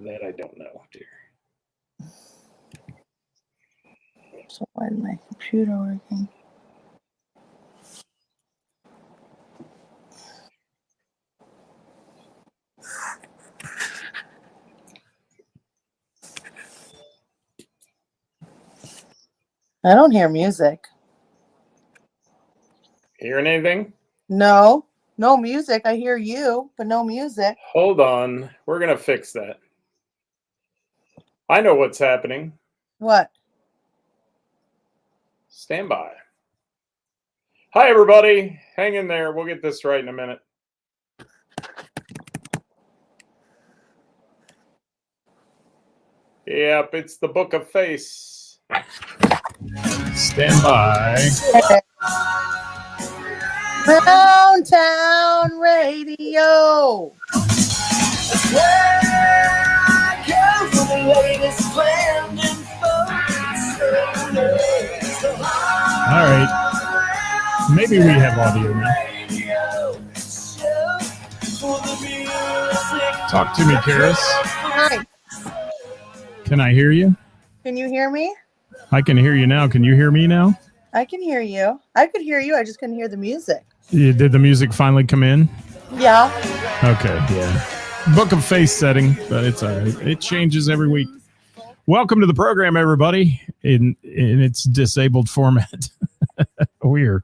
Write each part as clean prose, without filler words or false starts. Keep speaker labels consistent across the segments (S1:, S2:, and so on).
S1: That I don't know, dear.
S2: So why is my computer working? I don't hear music.
S1: Hearing anything?
S2: No music. I hear you, but no music.
S1: Hold on. We're going to fix that. I know what's happening.
S2: What?
S1: Stand by. Hi, everybody. Hang in there. We'll get this right in a minute. Yep, it's the Book of Face. Stand by.
S2: Downtown Radio.
S1: All right. Maybe we have audio now. Talk to me, Ceris.
S2: Hi.
S1: Can I hear you?
S2: Can you hear me?
S1: I can hear you now. Can you hear me now?
S2: I can hear you. I could hear you. I just couldn't hear the music.
S1: Did the music finally come in?
S2: Yeah.
S1: Okay, yeah. Book of Face setting, but it's all right. It changes every week. Welcome to the program, everybody, in its disabled format. We're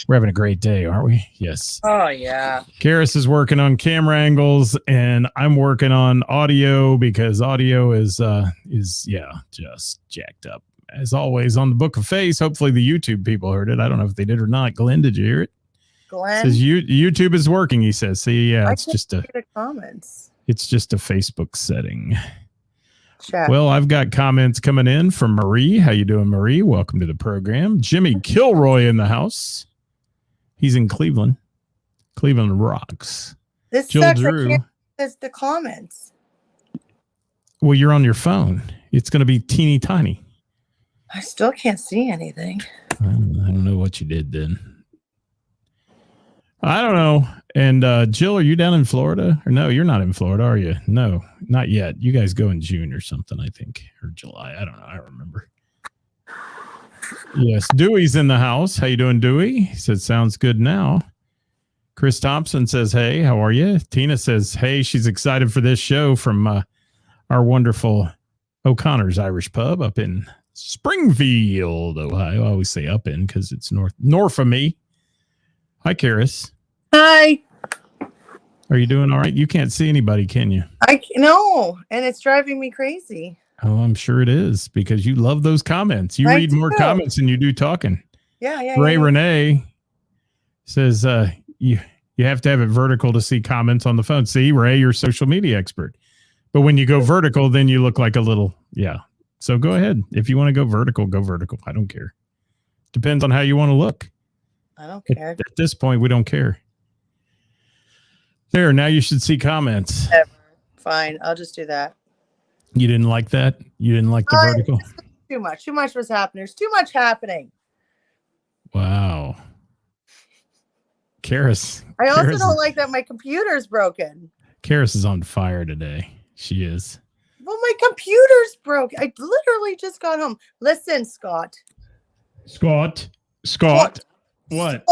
S1: having a great day, aren't we? Yes.
S2: Oh, yeah.
S1: Ceris is working on camera angles, and I'm working on audio because audio is just jacked up. As always, on the Book of Face. Hopefully the YouTube people heard it. I don't know if they did or not. Glenn, did you hear it?
S2: Glenn
S1: says YouTube is working, he says. See, yeah, it's just
S2: the comments.
S1: It's just a Facebook setting.
S2: Chat.
S1: Well, I've got comments coming in from Marie. How you doing, Marie? Welcome to the program. Jimmy Kilroy in the house. He's in Cleveland. Cleveland rocks.
S2: This
S1: Jill
S2: sucks.
S1: Drew.
S2: I can't see the comments.
S1: Well, you're on your phone. It's going to be teeny tiny.
S2: I still can't see anything.
S1: I don't know what you did then. I don't know. And Jill, are you down in Florida? Or no, you're not in Florida, are you? No, not yet. You guys go in June or something, I think, or July. I don't know. I don't remember. Yes, Dewey's in the house. How you doing, Dewey? He says, sounds good now. Chris Thompson says, hey, how are you? Tina says, hey, she's excited for this show from our wonderful O'Connor's Irish Pub up in Springfield, Ohio. I always say up in because it's north of me. Hi, Ceris.
S2: Hi.
S1: Are you doing all right? You can't see anybody, can you?
S2: No, and it's driving me crazy.
S1: Oh, I'm sure it is because you love those comments. You read more comments than you do talking.
S2: Yeah.
S1: Ray Renee says you have to have it vertical to see comments on the phone. See, Ray, you're a social media expert. But when you go vertical, then you look like a little, yeah. So go ahead. If you want to go vertical, go vertical. I don't care. Depends on how you want to look.
S2: I don't care.
S1: At this point, we don't care. There, now you should see comments.
S2: Fine, I'll just do that.
S1: You didn't like that? You didn't like the vertical?
S2: Too much. Too much was happening. There's too much happening.
S1: Wow. Ceris.
S2: I also don't like that my computer's broken.
S1: Ceris is on fire today. She is.
S2: Well, my computer's broke. I literally just got home. Listen, Scott.
S1: Scott. What?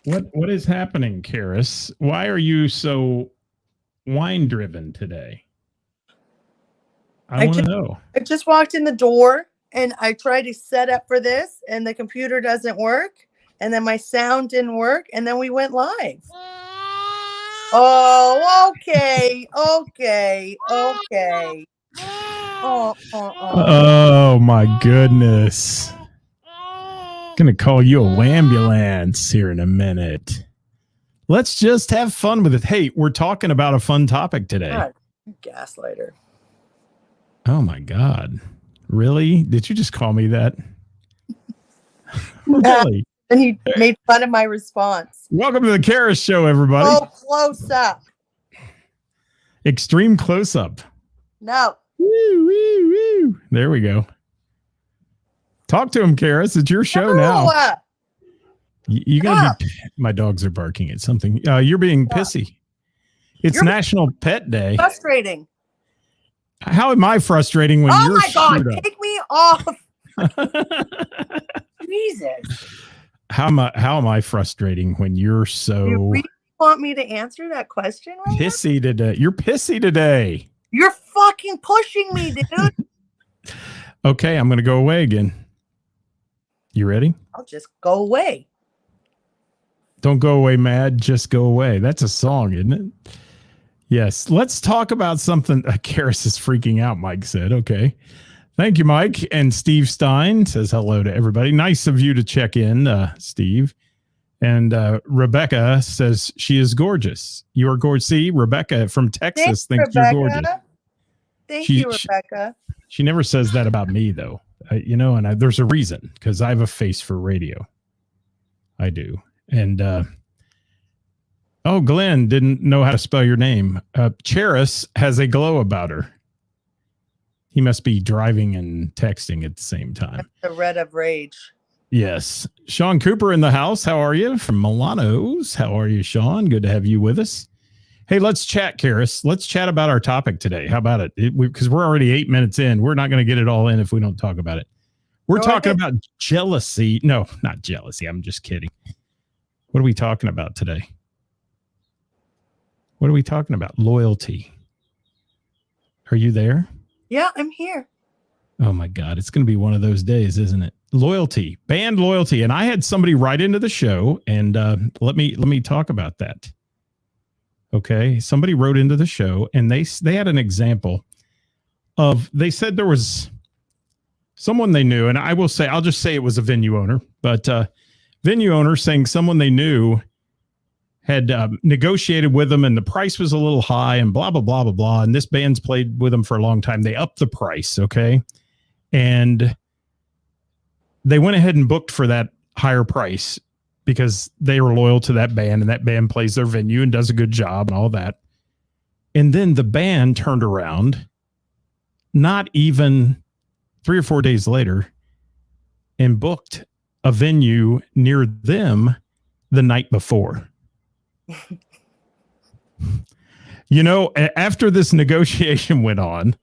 S1: What is happening, Ceris? Why are you so wine driven today? I want to know.
S2: I just walked in the door and I tried to set up for this and the computer doesn't work. And then my sound didn't work. And then we went live. Oh, okay.
S1: Oh my goodness. Gonna call you a wambulance here in a minute. Let's just have fun with it. Hey, we're talking about a fun topic today.
S2: God, gaslighter.
S1: Oh my God. Really? Did you just call me that?
S2: Really? And he made fun of my response.
S1: Welcome to the Ceris Show, everybody.
S2: Oh, close up.
S1: Extreme close up.
S2: No.
S1: Woo. There we go. Talk to him, Ceris. It's your show now. You gotta be. My dogs are barking at something. You're being pissy. It's
S2: You're
S1: National Pet Day.
S2: frustrating.
S1: How am I frustrating when you're
S2: my God,
S1: screwed up?
S2: take me off. Jesus.
S1: How am I frustrating when you're so
S2: You really want me to answer that question right
S1: pissy today? You're pissy today.
S2: You're fucking pushing me, dude.
S1: Okay, I'm going to go away again. You ready?
S2: I'll just go away.
S1: Don't go away mad, just go away. That's a song, isn't it? Yes. Let's talk about something. Karis is freaking out, Mike said. Okay. Thank you, Mike. And Steve Stein says hello to everybody. Nice of you to check in, Steve. And Rebecca says she is gorgeous. You are gorgeous. See, Rebecca from Texas thinks
S2: Rebecca.
S1: you're gorgeous.
S2: Thank you, Rebecca.
S1: She never says that about me, though. There's a reason, because I have a face for radio. I do. And, Glenn didn't know how to spell your name. Ceris has a glow about her. He must be driving and texting at the same time.
S2: That's the red of rage.
S1: Yes. Sean Cooper in the house. How are you? From Milano's. How are you, Sean? Good to have you with us. Hey, let's chat, Karis. Let's chat about our topic today. How about it? Because we're already 8 minutes in. We're not going to get it all in if we don't talk about it. We're talking about jealousy. No, not jealousy. I'm just kidding. What are we talking about today? What are we talking about? Loyalty. Are you there?
S2: Yeah, I'm here.
S1: Oh my God. It's going to be one of those days, isn't it? Loyalty, band loyalty. And I had somebody write into the show and let me talk about that. Okay. Somebody wrote into the show and they had an example of, they said there was someone they knew. And I'll just say it was a venue owner, but venue owner saying someone they knew had negotiated with them and the price was a little high and blah, blah, blah, blah, blah. And this band's played with them for a long time. They upped the price. Okay. And they went ahead and booked for that higher price because they were loyal to that band and that band plays their venue and does a good job and all that. And then the band turned around, not even 3 or 4 days later, and booked a venue near them the night before. After this negotiation went on,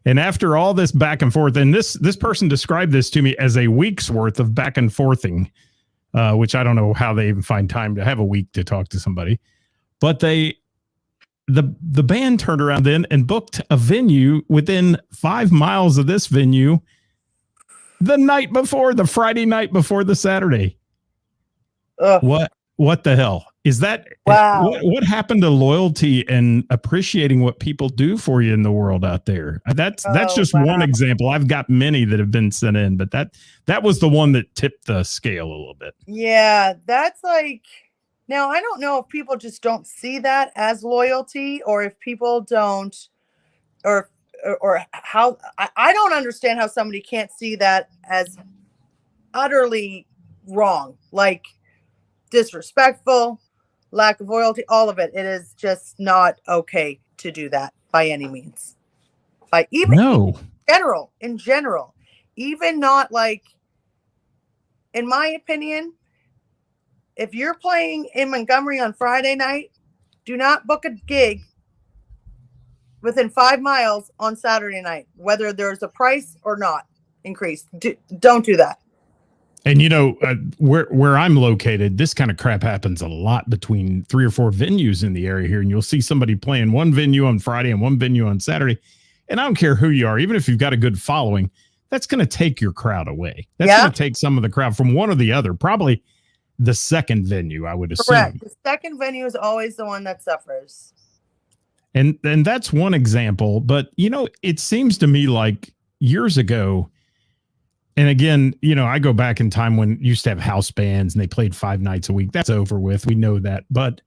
S1: and after all this back and forth, and this person described this to me as a week's worth of back and forthing, which I don't know how they even find time to have a week to talk to somebody. But the band turned around then and booked a venue within 5 miles of this venue the night before, the Friday night before the Saturday. Ugh. What the hell? Is that
S2: wow?
S1: What happened to loyalty and appreciating what people do for you in the world out there? That's just one example. I've got many that have been sent in, but that was the one that tipped the scale a little bit.
S2: Yeah, that's like, now I don't know if people just don't see that as loyalty, or if people don't, or how I don't understand how somebody can't see that as utterly wrong, like disrespectful, lack of loyalty, all of it. It is just not okay to do that by any means. In general, even not like, in my opinion, if you're playing in Montgomery on Friday night, do not book a gig within 5 miles on Saturday night, whether there's a price or not increased. Don't do that.
S1: And where I'm located, this kind of crap happens a lot between 3 or 4 venues in the area here. And you'll see somebody playing one venue on Friday and one venue on Saturday. And I don't care who you are, even if you've got a good following, that's going to take your crowd away. That's going to take some of the crowd from one or the other. Probably the second venue, I would assume.
S2: Correct. The second venue is always the one that suffers.
S1: And that's one example. But, it seems to me like years ago, and again, I go back in time when you used to have house bands and they played 5 nights a week. That's over with. We know that. But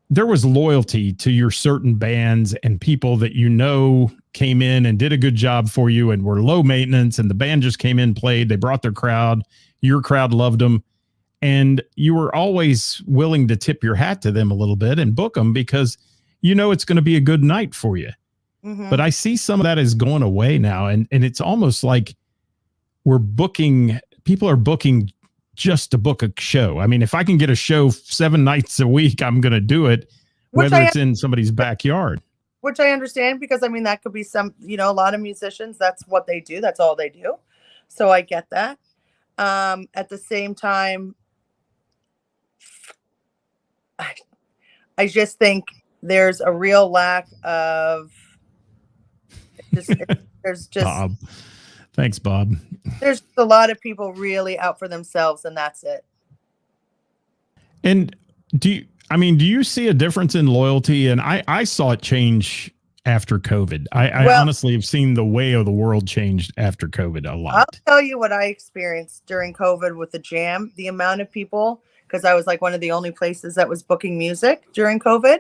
S1: there was loyalty to your certain bands and people that came in and did a good job for you and were low maintenance, and the band just came in, played, they brought their crowd, your crowd loved them, and you were always willing to tip your hat to them a little bit and book them because it's going to be a good night for you. Mm-hmm. But I see some of that is going away now, and it's almost like people are booking just to book a show. I mean, if I can get a show 7 nights a week, I'm going to do it. whether it's in somebody's backyard.
S2: Which I understand, because I mean, that could be some, a lot of musicians, that's what they do. That's all they do. So I get that. At the same time, I just think there's a real lack of there's just
S1: Bob. Thanks, Bob.
S2: There's a lot of people really out for themselves, and that's it.
S1: And do you see a difference in loyalty? And I saw it change after COVID. I honestly have seen the way of the world changed after COVID a lot.
S2: I'll tell you what I experienced during COVID with the Jam. The amount of people, because I was like one of the only places that was booking music during COVID.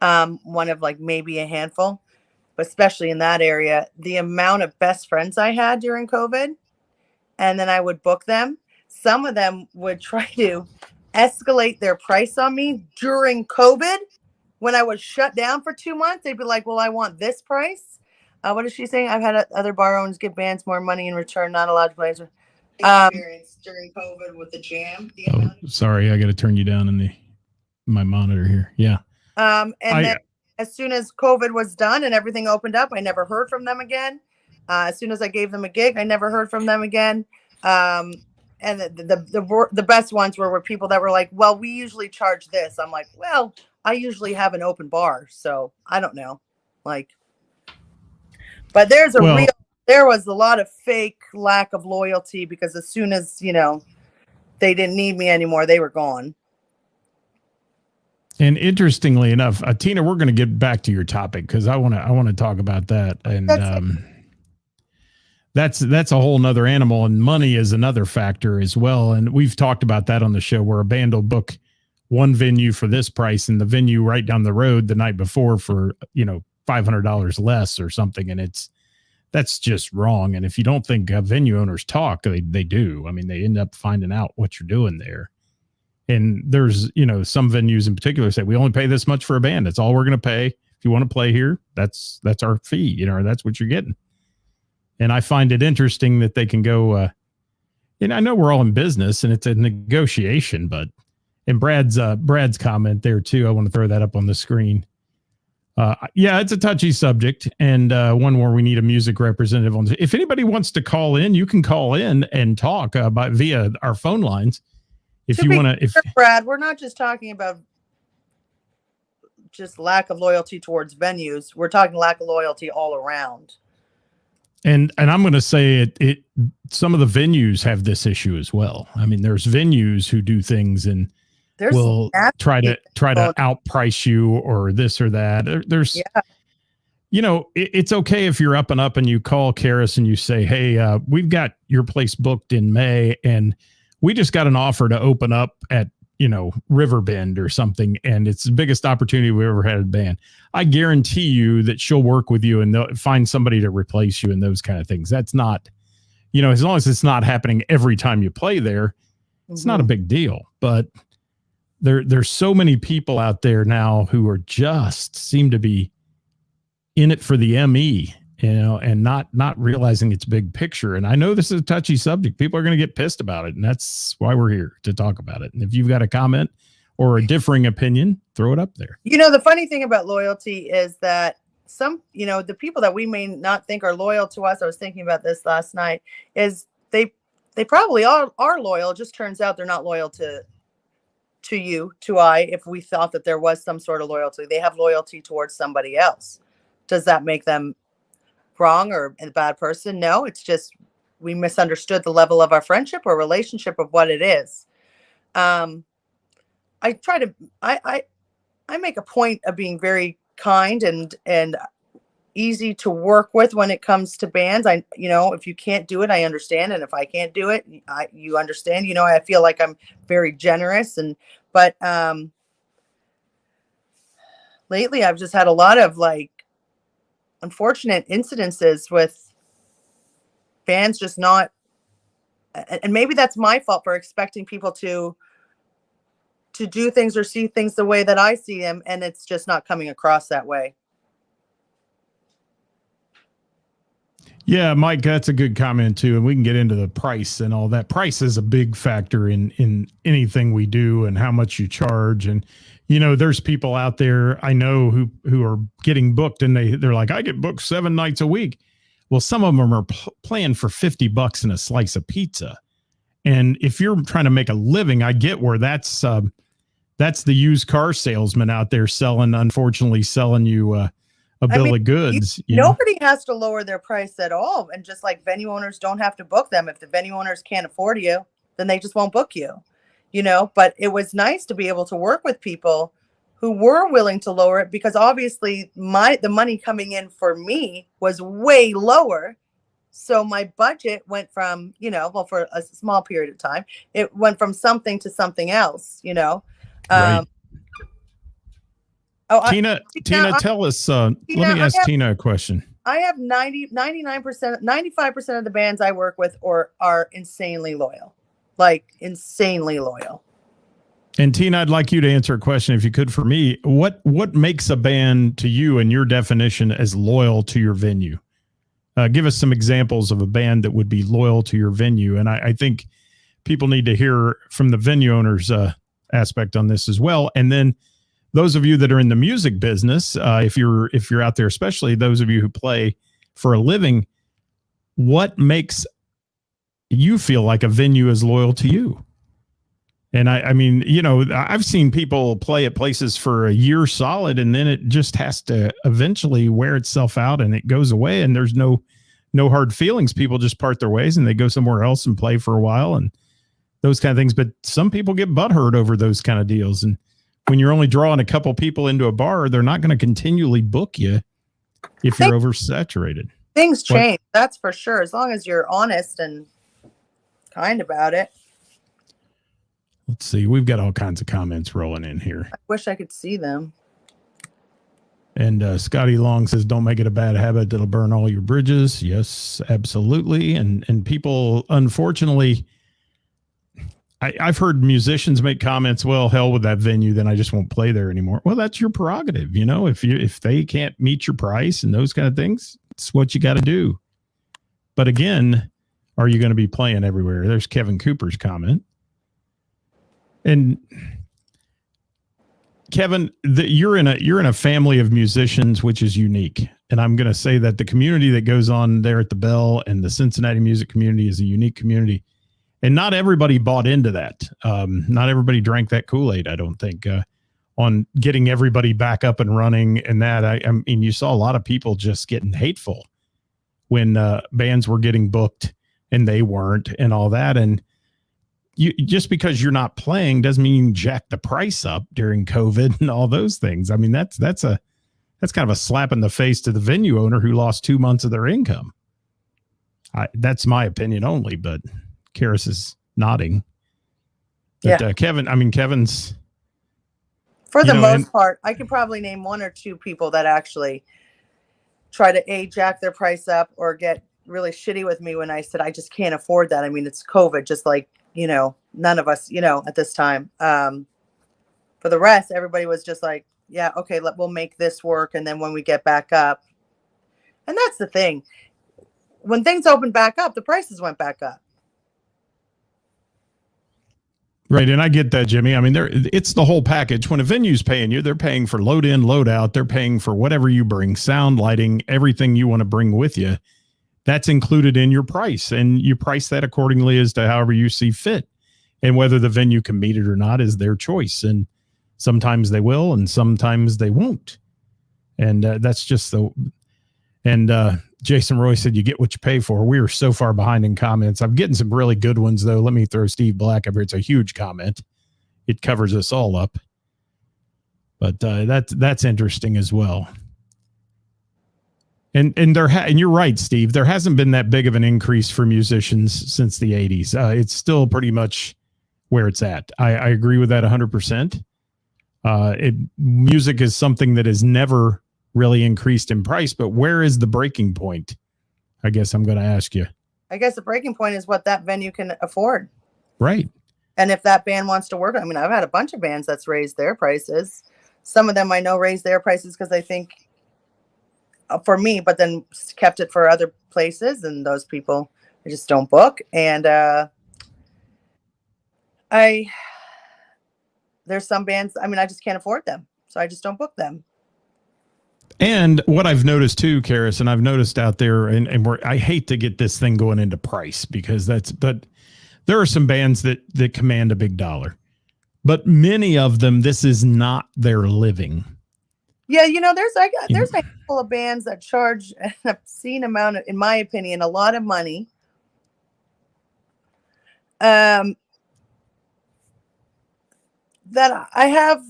S2: One of like maybe a handful, but especially in that area, the amount of best friends I had during COVID, and then I would book them. Some of them would try to escalate their price on me during COVID when I was shut down for 2 months. They'd be like, well, I want this price. What is she saying? I've had other bar owners give bands more money in return, not allowed to play. Experience during COVID with the Jam.
S1: Sorry, I got to turn you down in my monitor here. Yeah.
S2: Then as soon as COVID was done and everything opened up, I never heard from them again. As soon as I gave them a gig, I never heard from them again. And the best ones were people that were like, well, we usually charge this. I'm like, well, I usually have an open bar, so I don't know. But there was a lot of fake lack of loyalty, because as soon as, they didn't need me anymore, they were gone.
S1: And interestingly enough, Tina, we're going to get back to your topic, because I want to talk about that. And that's a whole nother animal, and money is another factor as well. And we've talked about that on the show, where a band will book one venue for this price and the venue right down the road the night before for, $500 less or something. And that's just wrong. And if you don't think venue owners talk, they do. I mean, they end up finding out what you're doing there. And there's, some venues in particular say, we only pay this much for a band. That's all we're going to pay. If you want to play here, that's our fee, that's what you're getting. And I find it interesting that they can go, and I know we're all in business and it's a negotiation, but in Brad's comment there too, I want to throw that up on the screen. Yeah, it's a touchy subject, and one where we need a music representative on. If anybody wants to call in, you can call in and talk via our phone lines. If you want to,
S2: Brad, we're not just talking about just lack of loyalty towards venues. We're talking lack of loyalty all around.
S1: And I'm going to say it. Some of the venues have this issue as well. I mean, there's venues who do things and will try to outprice you or this or that. There's, it's okay if you're up and you call Ceris and you say, hey, we've got your place booked in May, and we just got an offer to open up at, Riverbend or something, and it's the biggest opportunity we ever had at a band. I guarantee you that she'll work with you and they'll find somebody to replace you and those kind of things. That's not, as long as it's not happening every time you play there, it's not a big deal. But there's so many people out there now who are just seem to be in it for the ME, and not realizing it's big picture. And I know this is a touchy subject. People are going to get pissed about it, and that's why we're here to talk about it. And if you've got a comment or a differing opinion, throw it up there.
S2: The funny thing about loyalty is that some, the people that we may not think are loyal to us, I was thinking about this last night, is they probably are loyal. It just turns out they're not loyal to you, if we thought that there was some sort of loyalty. They have loyalty towards somebody else. Does that make them wrong or a bad person? No, it's just we misunderstood the level of our friendship or relationship of what it is. I make a point of being very kind and easy to work with when it comes to bands. If you can't do it, I understand. And if I can't do it, you understand, I feel like I'm very generous but lately I've just had a lot of unfortunate incidences with bands just not, and maybe that's my fault for expecting people to do things or see things the way that I see them, and it's just not coming across that way.
S1: Yeah, Mike, that's a good comment too. And we can get into the price and all that. Price is a big factor in anything we do and how much you charge. And, there's people out there I know who are getting booked, and they're like, I get booked 7 nights a week. Well, some of them are playing for $50 and a slice of pizza. And if you're trying to make a living, I get where that's the used car salesman out there unfortunately selling you a bill of goods.
S2: Nobody has to lower their price at all. And just like venue owners don't have to book them. If the venue owners can't afford you, then they just won't book you, but it was nice to be able to work with people who were willing to lower it, because obviously the money coming in for me was way lower. So my budget went from, for a small period of time, it went from something to something else,
S1: Right. Tina, tell us, let me ask Tina a question.
S2: I have 99%, 95% of the bands I work with are insanely loyal, like insanely loyal.
S1: And Tina, I'd like you to answer a question, if you could, for me. What makes a band, to you and your definition, as loyal to your venue? Give us some examples of a band that would be loyal to your venue. And I think people need to hear from the venue owners aspect on this as well. And then those of you that are in the music business, if you're out there, especially those of you who play for a living, what makes you feel like a venue is loyal to you? And I mean, I've seen people play at places for a year solid, and then it just has to eventually wear itself out and it goes away, and there's no hard feelings. People just part their ways and they go somewhere else and play for a while and those kind of things. But some people get butthurt over those kind of deals. And when you're only drawing a couple people into a bar, they're not going to continually book you if you're oversaturated.
S2: Things change. That's for sure. As long as you're honest and kind about it.
S1: Let's see. We've got all kinds of comments rolling in here.
S2: I wish I could see them.
S1: And Scotty Long says, don't make it a bad habit that'll burn all your bridges. Yes, absolutely. And people, unfortunately, I've heard musicians make comments, well, hell with that venue, then I just won't play there anymore. Well, that's your prerogative. If they can't meet your price and those kind of things, it's what you got to do. But again, are you going to be playing everywhere? There's Kevin Cooper's comment. And Kevin, you're in a family of musicians, which is unique. And I'm going to say that the community that goes on there at the Bell and the Cincinnati music community is a unique community. And not everybody bought into that. Not everybody drank that Kool-Aid, I don't think, on getting everybody back up and running. And that, I mean, you saw a lot of people just getting hateful when bands were getting booked and they weren't, and all that. And just because you're not playing doesn't mean you jack the price up during COVID and all those things. I mean, that's kind of a slap in the face to the venue owner who lost 2 months of their income. That's my opinion only, but Ceris is nodding. But,
S2: yeah.
S1: Kevin's,
S2: for the most part, I could probably name one or two people that actually try to jack their price up or get really shitty with me when I said, I just can't afford that. I mean, it's COVID, just like, none of us, at this time. For the rest, everybody was just like, yeah, okay, we'll make this work. And then when we get back up, and that's the thing, when things opened back up, the prices went back up.
S1: Right. And I get that, Jimmy. I mean, it's the whole package. When a venue's paying you, they're paying for load in, load out. They're paying for whatever you bring, sound, lighting, everything you want to bring with you. That's included in your price. And you price that accordingly as to however you see fit. And whether the venue can meet it or not is their choice. And sometimes they will, and sometimes they won't. And that's just Jason Roy said, you get what you pay for. We are so far behind in comments. I'm getting some really good ones, though. Let me throw Steve Black up here. It's a huge comment. It covers us all up. But that's interesting as well. And you're right, Steve. There hasn't been that big of an increase for musicians since the 80s. It's still pretty much where it's at. I agree with that 100%. Music is something that has never really increased in price, but where is the breaking point? I guess I'm going to ask you.
S2: I guess the breaking point is what that venue can afford.
S1: Right.
S2: And if that band wants to work, I mean, I've had a bunch of bands that's raised their prices. Some of them I know raised their prices because they think for me, but then kept it for other places. And those people, I just don't book. And there's some bands, I mean, I just can't afford them, so I just don't book them.
S1: And what I've noticed too, Ceris, and I've noticed out there, and I hate to get this thing going into price because but there are some bands that command a big dollar, but many of them, this is not their living.
S2: Yeah, there's a handful of bands that charge an obscene amount of, in my opinion, a lot of money. That I have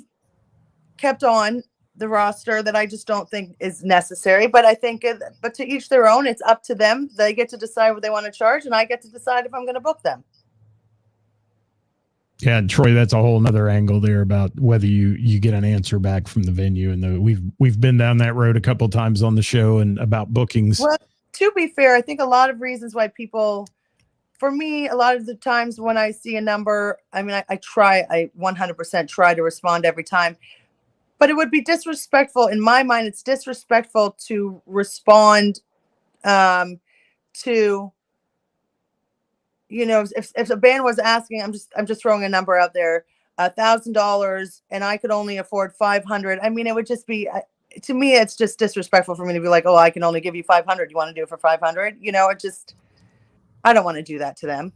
S2: kept on the roster that I just don't think is necessary. But I think, but to each their own. It's up to them. They get to decide what they want to charge, and I get to decide if I'm going to book them.
S1: Yeah, and Troy, that's a whole nother angle there about whether you get an answer back from the venue, and we've been down that road a couple of times on the show and about bookings.
S2: Well, to be fair, I think a lot of reasons why people, for me, a lot of the times when I see a number, I mean, I 100% try to respond every time, but it would be disrespectful in my mind. It's disrespectful to respond to. If a band was asking, I'm just throwing a number out there, $1,000, and I could only afford 500. I mean, it would just be, to me, it's just disrespectful for me to be like, oh, I can only give you 500. You want to do it for 500? I don't want to do that to them.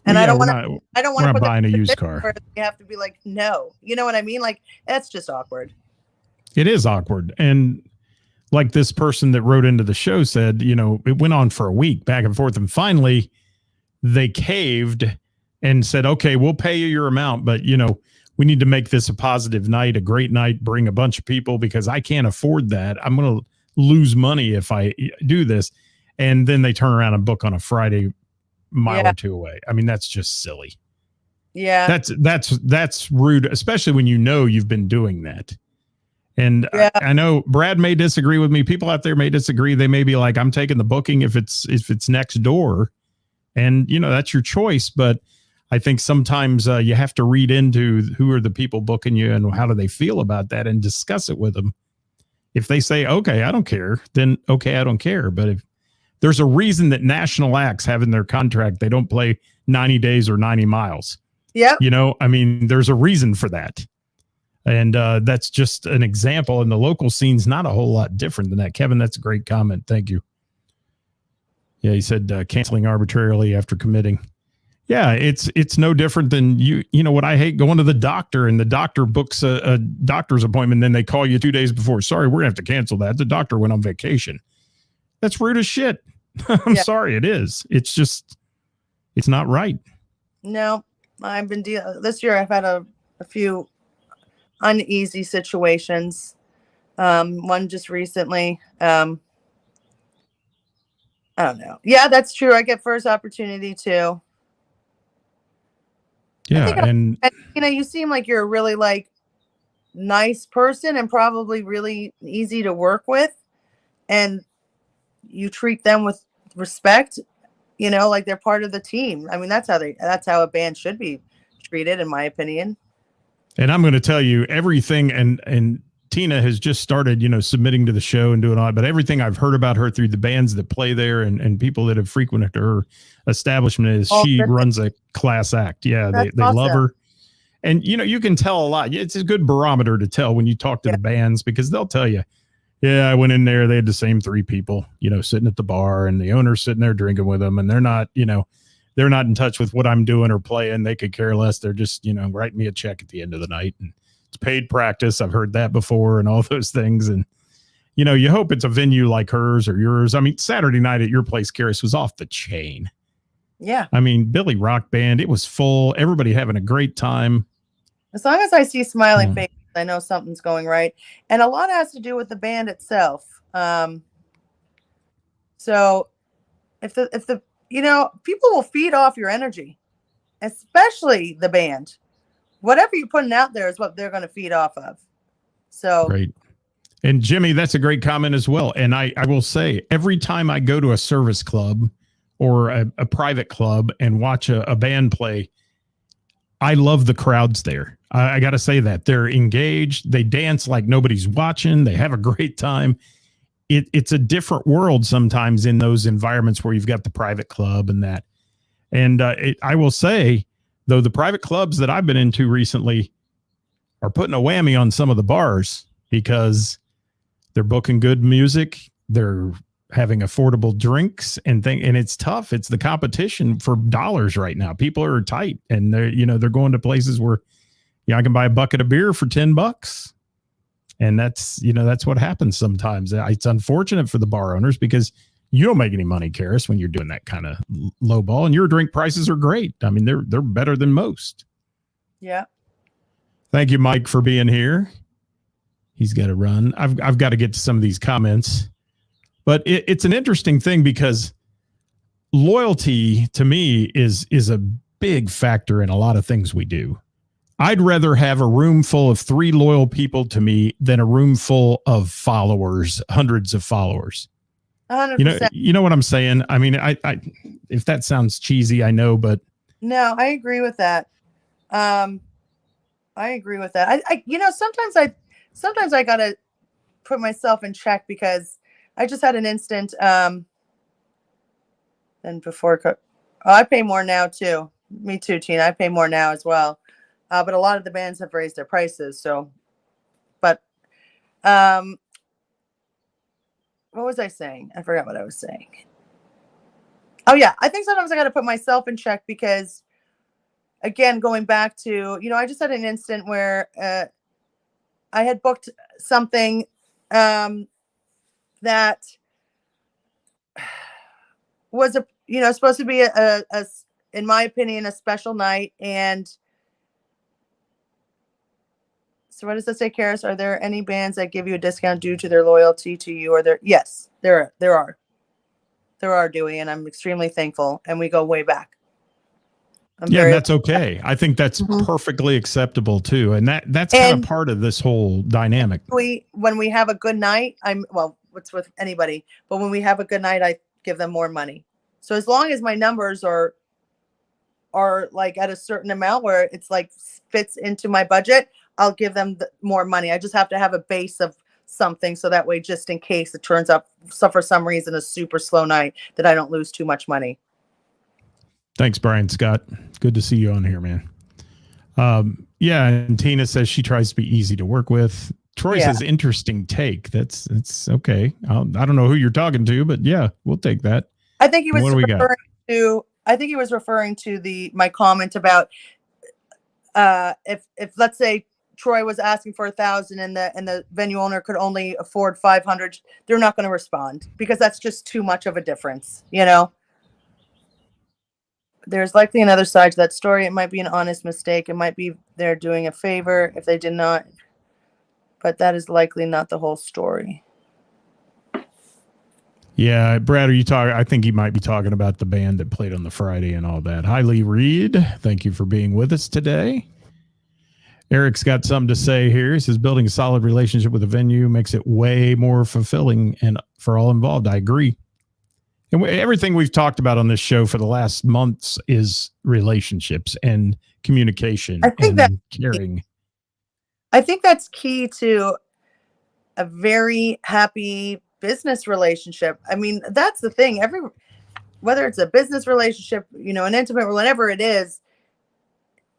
S2: And I don't want to put
S1: buying a used car.
S2: You have to be like, no, you know what I mean? Like, that's just awkward.
S1: It is awkward. And like this person that wrote into the show said, it went on for a week back and forth. And finally, they caved and said, okay, we'll pay you your amount, but we need to make this a positive night, a great night, bring a bunch of people because I can't afford that. I'm going to lose money if I do this. And then they turn around and book on a Friday mile or two away. I mean, that's just silly.
S2: Yeah.
S1: That's rude, especially when you've been doing that. And I know Brad may disagree with me. People out there may disagree. They may be like, I'm taking the booking if it's next door. And, that's your choice. But I think sometimes you have to read into who are the people booking you and how do they feel about that and discuss it with them. If they say, okay, I don't care, then okay, I don't care. But if there's a reason that national acts have in their contract, they don't play 90 days or 90 miles.
S2: Yeah.
S1: I mean, there's a reason for that. And that's just an example. And the local scene's not a whole lot different than that. Kevin, that's a great comment. Thank you. Yeah, he said canceling arbitrarily after committing. Yeah, it's no different than you know what I hate, going to the doctor and the doctor books a doctor's appointment. Then they call you 2 days before. Sorry, we're gonna have to cancel that. The doctor went on vacation. That's rude as shit. I'm sorry, it is. It's just, it's not right.
S2: No, I've been this year. I've had a few uneasy situations. One just recently. I don't know. Yeah, that's true. I get first opportunity too.
S1: Yeah, and
S2: you seem like you're a really nice person and probably really easy to work with, and you treat them with respect. Like they're part of the team. I mean, that's how a band should be treated, in my opinion.
S1: And I'm going to tell you everything, and Tina has just started, submitting to the show and doing all that, but everything I've heard about her through the bands that play there and people that have frequented her establishment is she runs a class act. Yeah. They awesome. Love her. And, you can tell a lot. It's a good barometer to tell when you talk to the bands, because they'll tell you, yeah, I went in there. They had the same three people, sitting at the bar, and the owner's sitting there drinking with them. And they're not, they're not in touch with what I'm doing or playing. They could care less. They're just, writing me a check at the end of the night. And it's paid practice. I've heard that before and all those things. And, you hope it's a venue like hers or yours. I mean, Saturday night at your place, Ceris, was off the chain.
S2: Yeah.
S1: I mean, Billy Rock Band, it was full. Everybody having a great time.
S2: As long as I see smiling faces, I know something's going right. And a lot has to do with the band itself. So if the people will feed off your energy, especially the band. Whatever you're putting out there is what they're going to feed off of. So
S1: great. And Jimmy, that's a great comment as well. And I will say, every time I go to a service club or a private club and watch a band play, I love the crowds there. I got to say that they're engaged. They dance like nobody's watching. They have a great time. It's a different world sometimes in those environments where you've got the private club and that. And I will say, though, the private clubs that I've been into recently, are putting a whammy on some of the bars because they're booking good music. They're having affordable drinks and it's tough. It's the competition for dollars right now. People are tight and they're going to places where, I can buy a bucket of beer for $10. And that's what happens sometimes. It's unfortunate for the bar owners because you don't make any money, Ceris, when you're doing that kind of low ball, and your drink prices are great. I mean, they're better than most.
S2: Yeah.
S1: Thank you, Mike, for being here. He's got to run. I've got to get to some of these comments, but it's an interesting thing because loyalty to me is a big factor in a lot of things we do. I'd rather have a room full of 3 loyal people to me than a room full of followers, hundreds of followers.
S2: 100%.
S1: You know what I'm saying? I mean, I if that sounds cheesy, I know, but
S2: no, I agree with that. I agree with that. Sometimes I gotta put myself in check because I just had an instant. Then before, I pay more now too. Me too, Tina. I pay more now as well. But a lot of the bands have raised their prices. So, but what was I saying? I forgot what I was saying. Oh yeah, I think sometimes I got to put myself in check because, again, going back to, I just had an instant where I had booked something that was supposed to be a in my opinion, a special night. And so what does that say, Ceris? Are there any bands that give you a discount due to their loyalty to you? Yes, there are. There are, Dewey, and I'm extremely thankful. And we go way back.
S1: And that's okay. I think that's perfectly acceptable too. And that's kind of part of this whole dynamic.
S2: When we have a good night, it's with anybody, but when we have a good night, I give them more money. So as long as my numbers are like at a certain amount where it's like fits into my budget, I'll give them more money. I just have to have a base of something so that way, just in case it turns up for some reason a super slow night, that I don't lose too much money.
S1: Thanks, Brian Scott. Good to see you on here, man. And Tina says she tries to be easy to work with. Troy says interesting take. That's okay. I don't know who you're talking to, but yeah, we'll take that.
S2: I think he was referring to my comment about if let's say Troy was asking for 1,000 and the venue owner could only afford 500, they're not going to respond because that's just too much of a difference, There's likely another side to that story. It might be an honest mistake. It might be they're doing a favor if they did not, but that is likely not the whole story. Yeah,
S1: Brad, are you talking? I think he might be talking about the band that played on the Friday and all that. Hi, Lee Reed. Thank you for being with us today. Eric's got something to say here. He says building a solid relationship with a venue makes it way more fulfilling and for all involved. I agree. And everything we've talked about on this show for the last months is relationships and communication and caring.
S2: I think that's key to a very happy business relationship. I mean, that's the thing. Whether it's a business relationship, an intimate, whatever it is,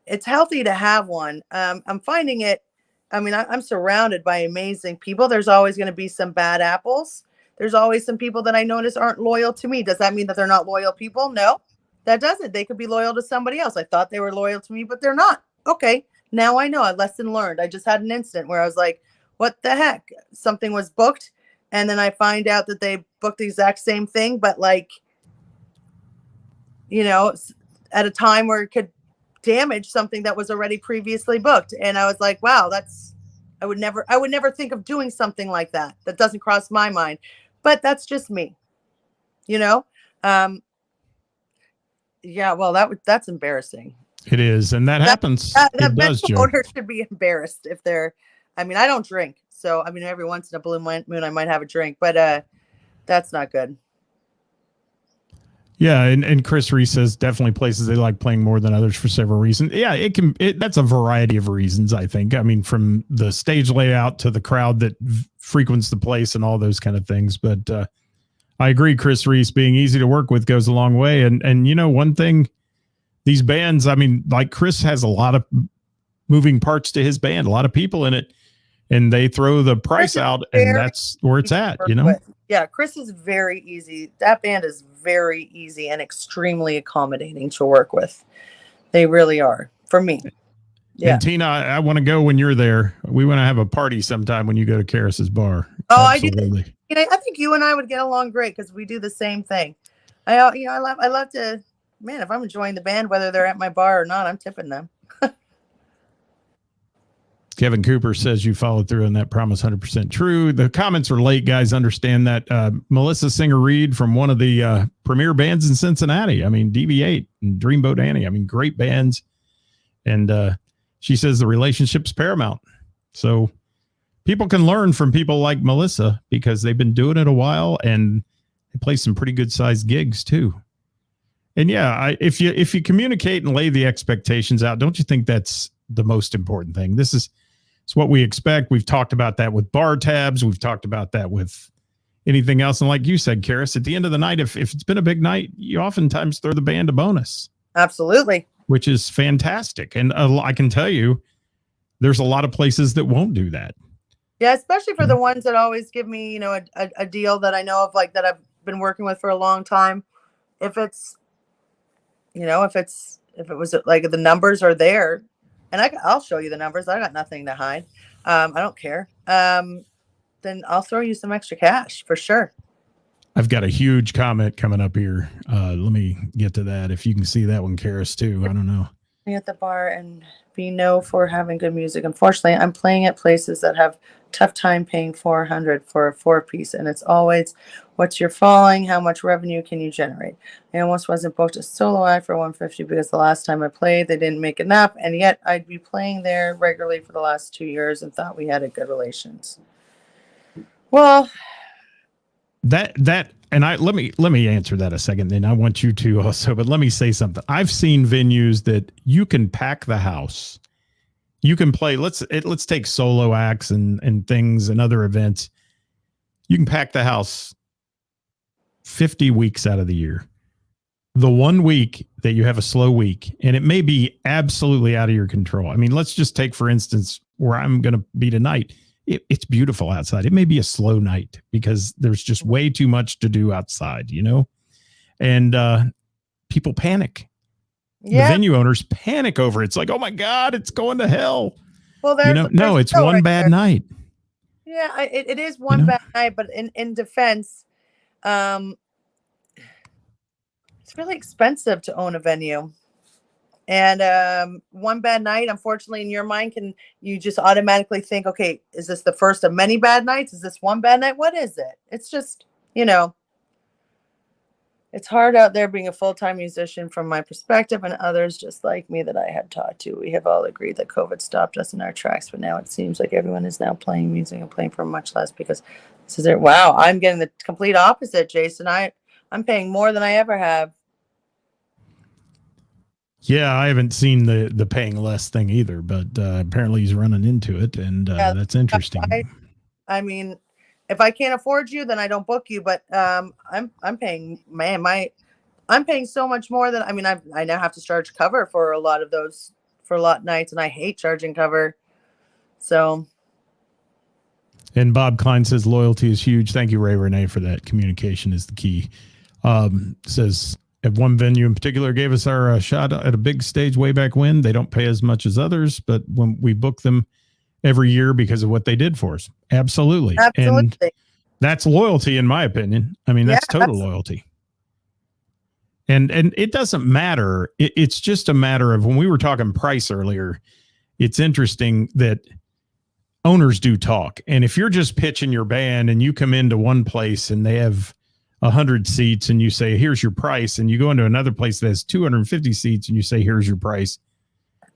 S2: it's healthy to have one. I'm finding it. I mean, I'm surrounded by amazing people. There's always going to be some bad apples. There's always some people that I notice aren't loyal to me. Does that mean that they're not loyal people? No, that doesn't. They could be loyal to somebody else. I thought they were loyal to me, but they're not. Okay. Now I know. A lesson learned. I just had an instant where I was like, what the heck? Something was booked. And then I find out that they booked the exact same thing, but at a time where it could damage something that was already previously booked. And I was like, wow, I would never think of doing something like that. That doesn't cross my mind, but that's just me, well, that's embarrassing.
S1: It is. And that happens.
S2: That owner should be embarrassed if they're, I don't drink. So, every once in a blue moon, I might have a drink, but that's not good.
S1: Yeah, and Chris Reese says definitely places they like playing more than others for several reasons. Yeah, that's a variety of reasons, I think. From the stage layout to the crowd that frequents the place and all those kind of things. But I agree, Chris Reese, being easy to work with goes a long way. And one thing, these bands, like Chris has a lot of moving parts to his band, a lot of people in it, and they throw the price out, and that's where it's at, you know?
S2: Yeah, Chris is very easy. That band is very easy and extremely accommodating to work with. They really are, for me.
S1: Yeah. And Tina, I want to go when you're there. We want to have a party sometime when you go to Ceris's bar.
S2: Oh, absolutely. I do. You know, I think you and I would get along great because we do the same thing. I love to, man, if I'm enjoying the band, whether they're at my bar or not, I'm tipping them.
S1: Kevin Cooper says you followed through on that promise, 100% true. The comments are late, guys. Understand that. Melissa Singer-Reed from one of the premier bands in Cincinnati. I mean, DB8 and Dreamboat Annie. I mean, great bands. And she says the relationship's paramount. So people can learn from people like Melissa because they've been doing it a while and they play some pretty good sized gigs too. And yeah, if you communicate and lay the expectations out, don't you think that's the most important thing? It's what we expect. We've talked about that with bar tabs. We've talked about that with anything else. And like you said, Ceris, at the end of the night, if it's been a big night, you oftentimes throw the band a bonus.
S2: Absolutely. Which
S1: is fantastic. And I can tell you, there's a lot of places that won't do that.
S2: Yeah, especially for the ones that always give me, you know, a deal that I know of, like that I've been working with for a long time. If it's, you know, if it was like the numbers are there, and I'll show you the numbers. I got nothing to hide. I don't care. Then I'll throw you some extra cash for sure.
S1: I've got a huge comment coming up here. Let me get to that. If you can see that one, Ceris, too. I don't know.
S2: At the bar and be known for having good music. Unfortunately, I'm playing at places that have tough time paying $400 for a 4-piece, and it's always, what's your falling? How much revenue can you generate? I almost wasn't booked a solo act for $150 because the last time I played, they didn't make enough, and yet I'd be playing there regularly for the last 2 years and thought we had a good relations. Well,
S1: and let me answer that a second. Then I want you to also, but let me say something. I've seen venues that you can pack the house. You can play. Let's take solo acts and things and other events. You can pack the house 50 weeks out of the year. The 1 week that you have a slow week, and it may be absolutely out of your control. I mean, let's just take, for instance, where I'm going to be tonight. It's beautiful outside. It may be a slow night because there's just way too much to do outside, you know, and people panic. Yeah. The venue owners panic over it. It's like, oh my God, it's going to hell.
S2: Well,
S1: no, it's one bad night.
S2: Yeah, it is one bad night, but in defense, it's really expensive to own a venue. And one bad night, unfortunately, in your mind, you just automatically think, okay, is this the first of many bad nights? Is this one bad night? What is it? It's just, you know, it's hard out there being a full-time musician from my perspective, and others just like me that I had talked to. We have all agreed that COVID stopped us in our tracks, but now it seems like everyone is now playing music and playing for much less because this is it. Wow, I'm getting the complete opposite, Jason. I'm paying more than I ever have.
S1: Yeah, I haven't seen the paying less thing either, but apparently he's running into it, and that's interesting.
S2: I mean, if I can't afford you, then I don't book you. But I'm paying, man, I'm paying so much more than, I mean, I now have to charge cover for a lot of nights, and I hate charging cover. So.
S1: And Bob Klein says loyalty is huge. Thank you, Ray Renee, for that. Communication is the key. Says. If one venue in particular gave us our shot at a big stage way back when, they don't pay as much as others, but when we book them every year because of what they did for us. Absolutely. And that's loyalty, in my opinion. I mean, that's total loyalty. And it doesn't matter. It's just a matter of, when we were talking price earlier, it's interesting that owners do talk. And if you're just pitching your band and you come into one place and they have 100 seats and you say, here's your price, and you go into another place that has 250 seats and you say, here's your price,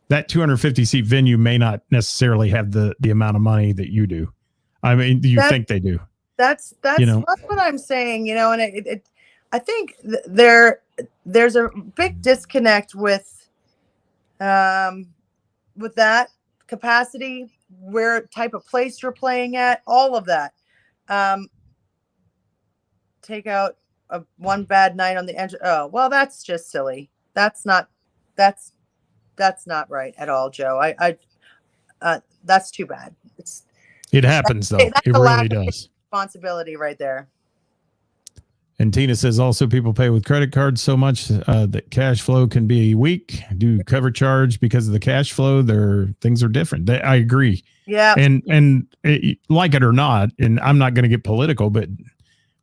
S1: that 250 seat venue may not necessarily have the amount of money that you do. I mean, you think they do.
S2: That's what I'm saying, you know, and I think there's a big disconnect with that capacity, where type of place you're playing at, all of that. Take out one bad night on the edge. Oh, well, that's just silly. That's not right at all, Joe. that's too bad.
S1: It happens though.
S2: That's
S1: It
S2: a lack
S1: really
S2: of
S1: does.
S2: responsibility right there.
S1: And Tina says also people pay with credit cards so much that cash flow can be weak. Do cover charge because of the cash flow. Things are different. I agree.
S2: Yeah.
S1: And like it or not, and I'm not going to get political, but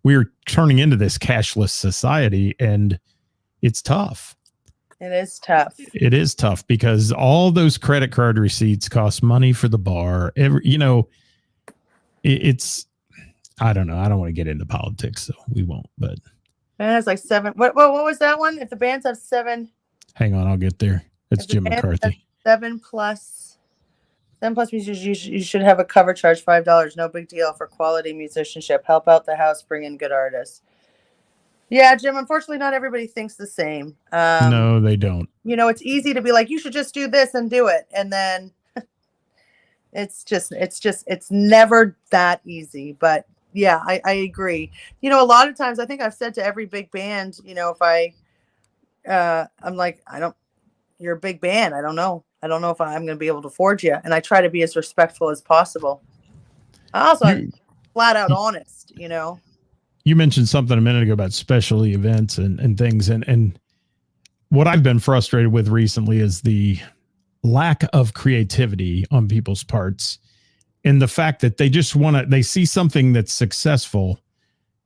S1: we're turning into this cashless society, and it's tough.
S2: It is tough.
S1: It is tough because all those credit card receipts cost money for the bar. It's I don't know. I don't want to get into politics, so we won't. But
S2: band has like 7. What was that one? If the bands have 7,
S1: hang on, I'll get there. It's Jim McCarthy.
S2: 7 plus musicians, you should have a cover charge $5. No big deal for quality musicianship. Help out the house, bring in good artists. Yeah, Jim. Unfortunately, not everybody thinks the same.
S1: No, they don't.
S2: It's easy to be like, you should just do this and do it, and then it's never that easy. But yeah, I agree. A lot of times I think I've said to every big band, if I'm like, you're a big band. I don't know if I'm going to be able to afford you. And I try to be as respectful as possible. I also flat out honest,
S1: You mentioned something a minute ago about specialty events and things. And what I've been frustrated with recently is the lack of creativity on people's parts. And the fact that they see something that's successful.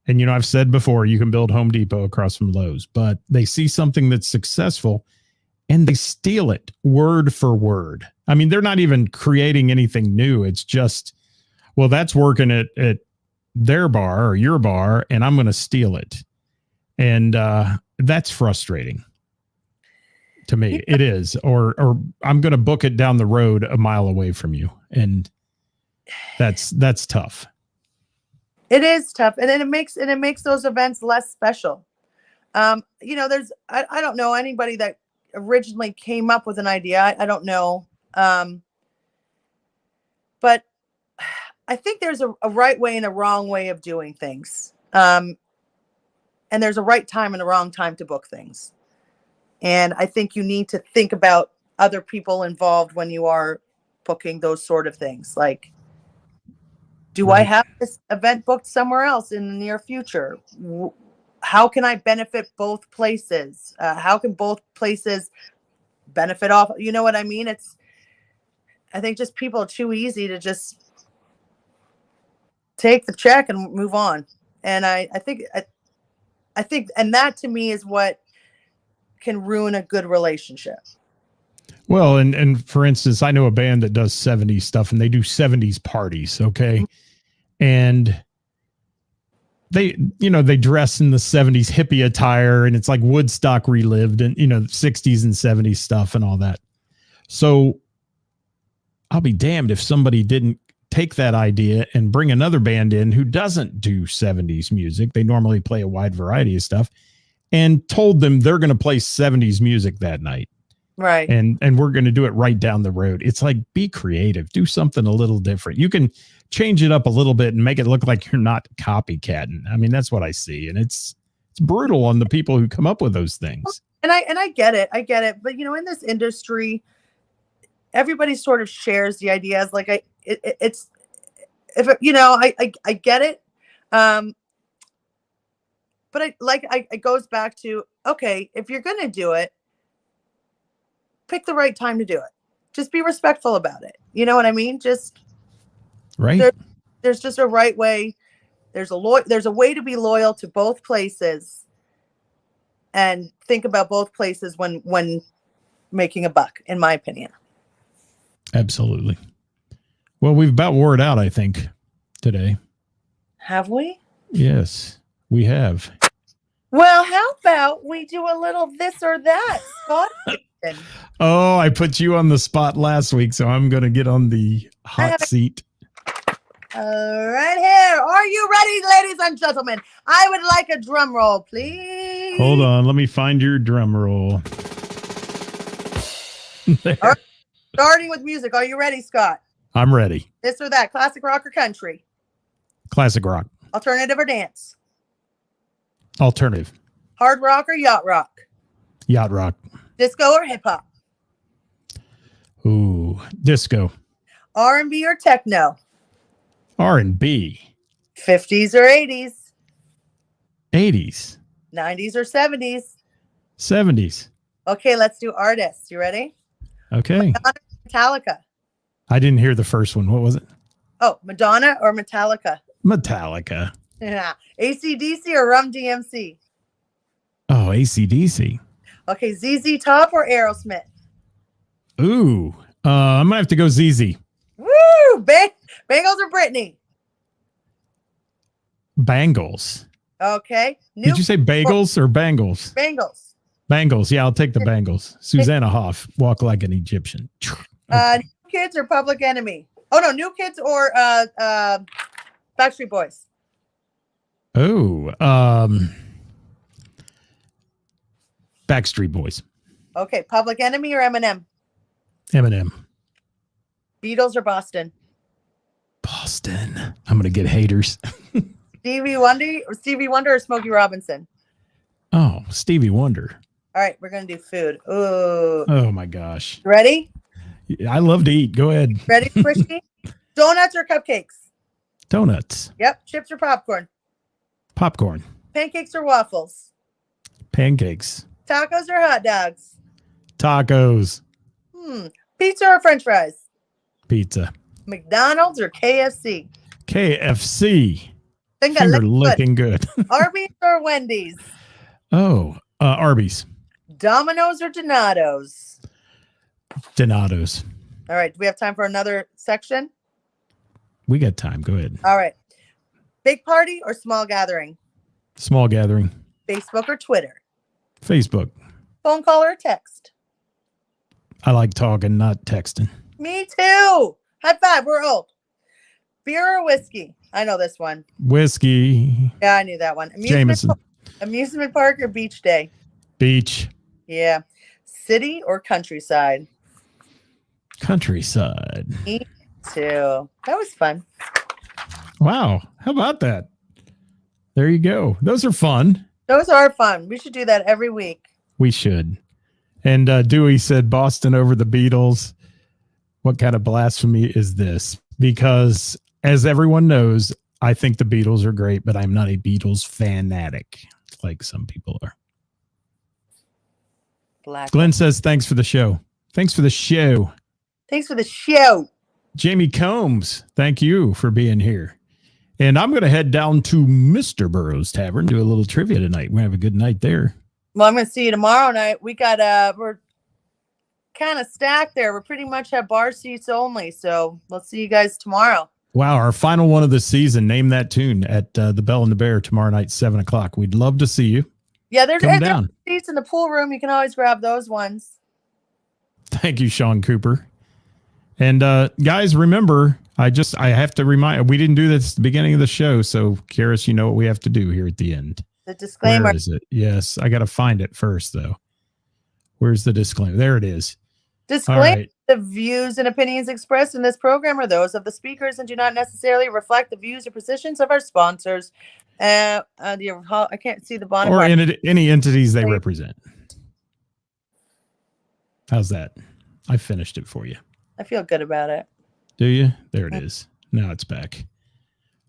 S1: And, I've said before, you can build Home Depot across from Lowe's, but they see something that's successful and they steal it word for word. I mean, they're not even creating anything new. It's just, well, that's working at their bar or your bar, and I'm going to steal it. And that's frustrating to me. It is, or I'm going to book it down the road a mile away from you. And that's tough.
S2: It is tough. And then it makes those events less special. There's, I don't know anybody that originally came up with an idea. I don't know. But I think there's a right way and a wrong way of doing things. And there's a right time and a wrong time to book things. And I think you need to think about other people involved when you are booking those sort of things. Like, do I have this event booked somewhere else in the near future? How can I benefit both places? How can both places benefit off? You know what I mean? I think just people are too easy to just take the check and move on. And I think, and that to me is what can ruin a good relationship.
S1: Well, and for instance, I know a band that does 70s stuff and they do 70s parties. Okay. Mm-hmm. And they dress in the 70s hippie attire and it's like Woodstock relived and, 60s and 70s stuff and all that. So I'll be damned if somebody didn't take that idea and bring another band in who doesn't do 70s music. They normally play a wide variety of stuff and told them they're going to play 70s music that night.
S2: Right.
S1: And we're going to do it right down the road. It's like, be creative, do something a little different. You can change it up a little bit and make it look like you're not copycatting. I mean, that's what I see. And it's brutal on the people who come up with those things.
S2: And I get it. But, in this industry, everybody sort of shares the ideas. Like I get it. But it goes back to, okay, if you're going to do it, pick the right time to do it. Just be respectful about it. You know what I mean? Just
S1: right.
S2: There's just a right way. There's a way to be loyal to both places and think about both places when making a buck, in my opinion.
S1: Absolutely. Well, we've about wore it out, I think, today.
S2: Have we?
S1: Yes, we have.
S2: Well, how about we do a little this or that, Scott?
S1: Oh, I put you on the spot last week, so I'm going to get on the hot seat.
S2: All right, here. Are you ready, ladies and gentlemen? I would like a drum roll, please.
S1: Hold on. Let me find your drum roll.
S2: All right. Starting with music. Are you ready, Scott?
S1: I'm ready.
S2: This or that. Classic rock or country?
S1: Classic rock.
S2: Alternative or dance?
S1: Alternative.
S2: Hard rock or yacht rock?
S1: Yacht rock.
S2: Disco or hip hop?
S1: Ooh, disco.
S2: R&B or techno?
S1: R&B.
S2: 50s or 80s?
S1: 80s.
S2: 90s or 70s?
S1: 70s.
S2: Okay, let's do artists. You ready?
S1: Okay.
S2: Madonna, Metallica.
S1: I didn't hear the first one. What was it?
S2: Oh, Madonna or Metallica?
S1: Metallica.
S2: Yeah. AC/DC or Rum DMC?
S1: Oh, AC/DC.
S2: Okay, ZZ Top or Aerosmith?
S1: Ooh. I'm going to have to go ZZ.
S2: Woo! Bengals or Britney?
S1: Bangles.
S2: Okay.
S1: Did you say bagels or bangles?
S2: Bengals.
S1: Bangles. Yeah, I'll take the bangles. Susanna Hoff, Walk Like an Egyptian. Okay.
S2: New Kids or Public Enemy? Oh no, New Kids or Backstreet Boys?
S1: Oh, Backstreet Boys.
S2: Okay, Public Enemy or Eminem?
S1: Eminem.
S2: Beatles or Boston?
S1: Boston. I'm going to get haters.
S2: Stevie Wonder or Smokey Robinson?
S1: Oh, Stevie Wonder.
S2: All right, we're gonna do food. Ooh.
S1: Oh my gosh.
S2: Ready?
S1: I love to eat. Go ahead.
S2: Ready, Frisky? Donuts or cupcakes?
S1: Donuts.
S2: Yep. Chips or popcorn?
S1: Popcorn.
S2: Pancakes or waffles?
S1: Pancakes.
S2: Tacos or hot dogs?
S1: Tacos.
S2: Pizza or French fries?
S1: Pizza.
S2: McDonald's or KFC?
S1: KFC.
S2: Think I
S1: Finger
S2: look
S1: looking good.
S2: Arby's or Wendy's?
S1: Oh, Arby's.
S2: Domino's or Donato's?
S1: Donatos.
S2: All right. Do we have time for another section?
S1: We got time. Go ahead.
S2: All right. Big party or small gathering?
S1: Small gathering.
S2: Facebook or Twitter?
S1: Facebook.
S2: Phone call or text?
S1: I like talking, not texting.
S2: Me too. High five. We're old. Beer or whiskey? I know this one.
S1: Whiskey.
S2: Yeah, I knew that one.
S1: Jameson.
S2: Amusement park or beach day?
S1: Beach.
S2: Yeah. City or countryside?
S1: Countryside.
S2: Me too. That was fun.
S1: Wow. How about that? There you go. Those are fun.
S2: Those are fun. We should do that every week.
S1: We should. And Dewey said Boston over the Beatles. What kind of blasphemy is this? Because as everyone knows, I think the Beatles are great, but I'm not a Beatles fanatic like some people are. Glenn says, thanks for the show. Thanks for the show.
S2: Thanks for the show.
S1: Jamie Combs, thank you for being here. And I'm going to head down to Mr. Burroughs Tavern, do a little trivia tonight. We're going to have a good night there.
S2: Well, I'm going to see you tomorrow night. We got, we're kind of stacked there. We pretty much have bar seats only. So we'll see you guys tomorrow.
S1: Wow. Our final one of the season. Name that tune at the Bell and the Bear tomorrow night, 7:00. We'd love to see you.
S2: Yeah, there's
S1: down.
S2: seats in the pool room. You can always grab those ones.
S1: Thank you, Sean Cooper. And guys, remember, I have to remind, we didn't do this at the beginning of the show. So, Ceris, you know what we have to do here at the end.
S2: The disclaimer.
S1: Where is it? Yes, I got to find it first, though. Where's the disclaimer? There it is.
S2: Disclaimer.
S1: Right.
S2: The views and opinions expressed in this program are those of the speakers and do not necessarily reflect the views or positions of our sponsors. I can't see the bottom.
S1: Or any entities they represent. How's that? I finished it for you.
S2: I feel good about it.
S1: Do you? There it is. Now it's back.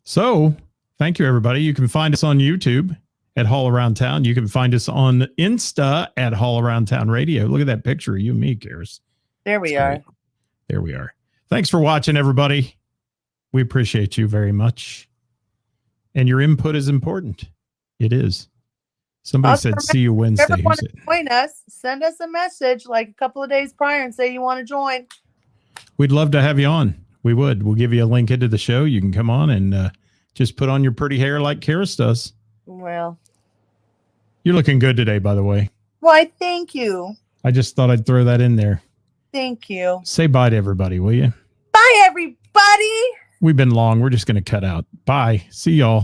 S1: So thank you, everybody. You can find us on YouTube at Hall Around Town. You can find us on Insta at Hall Around Town Radio. Look at that picture of you and me, Ceris.
S2: There we are.
S1: There we are. Thanks for watching, everybody. We appreciate you very much. And your input is important. It is. Somebody said, see you Wednesday.
S2: If you ever want to join us, send us a message like a couple of days prior and say you want to join.
S1: We'd love to have you on. We would. We'll give you a link into the show. You can come on and just put on your pretty hair like Ceris does.
S2: Well,
S1: you're looking good today, by the way.
S2: Why, thank you.
S1: I just thought I'd throw that in there.
S2: Thank you.
S1: Say bye to everybody, will you?
S2: Bye, everybody.
S1: We've been long. We're just going to cut out. Bye. See y'all.